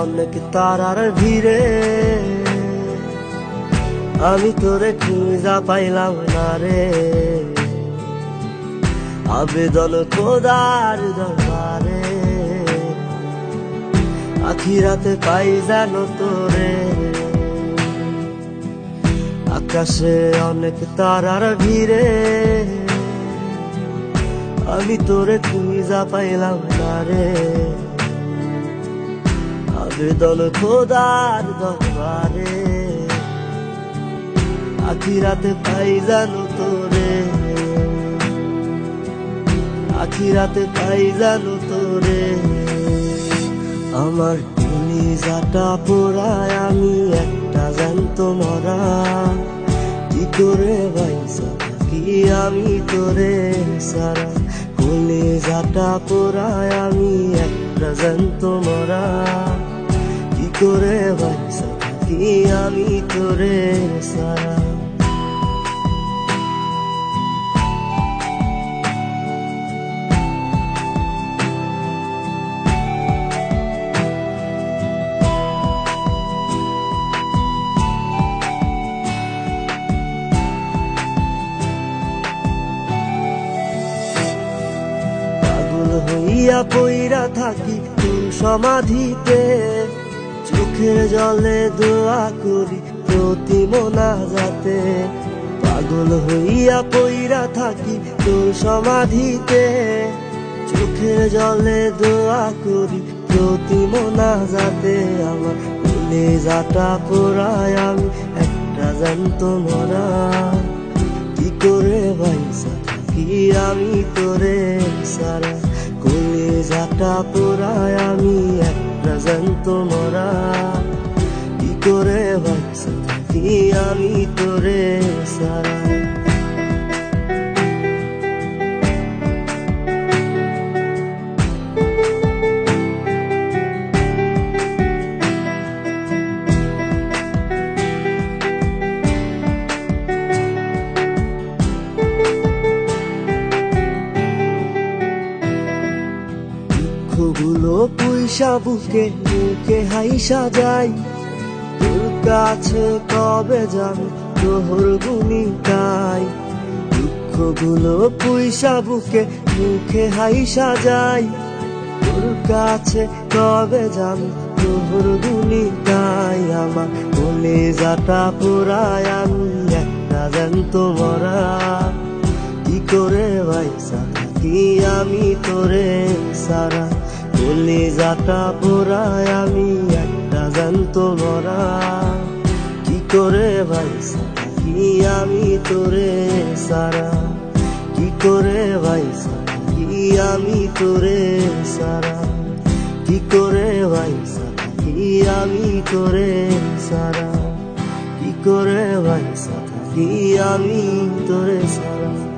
অনেক তারার ভিড়ে আমি তোরে খুঁজা পাইলাম না রে। আবেদন খোদার দরবারে আখিরাতে পাই জানো তোরে। আকাশে অনেক তারার ভিড়ে আমি তোরে খুঁজা পাইলাম না রে। আবেদন খোদার দরবারে আখিরাতে পাই জানো তোরে। আখিরাতে পাই জানো তোরে। আমার কলিজাটা পোড়ায় আমি একটা জ্যান্ত মরা। কি করে বাইসা থাকি আমি তোরে সারা। কলিজাটা পোড়ায় আমি একটা জ্যান্ত মরা। কি করে বাইসা থাকি আমি তোরে সারা। হইয়া পইরা থাকি তোর সমাধিতে। চোখের জলে দোয়া করি প্রতি মোনাজাতে। পাগল হইয়া পইরা থাকি তোর সমাধিতে। চোখের জলে দোয়া করি প্রতি মোনাজাতে। আমার কলিজাটা পোড়ায় আমি একটা জ্যান্ত মরা। কি করে বাইসা থাকি আমি তোরে সারা। কলিজাটা পোড়ায় আমি একটা জ্যান্ত মরা। কি করে বাইসা থাকি আমি তোরে সারা। গুলো পুইসা বুকে মুখে হাইসা যাই। তোর কাছে কবে যাবে তোর গুনি গাই। দুঃখগুলো পুইসা বুকে মুখে হাইসা যাই। তোর কাছে কবে যাবে তোর গুনি গাই। আমার কলিজাটা পোড়ায় আমি একটা জ্যান্ত মরা। কি করে বাইসা থাকি আমি তোরে সারা। কলিজাটা পোড়ায় আমি একটা জ্যান্ত মরা। কি করে বাইসা থাকি আমি তোরে সারা। কি করে বাইসা থাকি আমি তোরে সারা। কি করে বাইসা থাকি আমি তোরে সারা। কি করে বাইসা থাকি আমি তোরে সারা।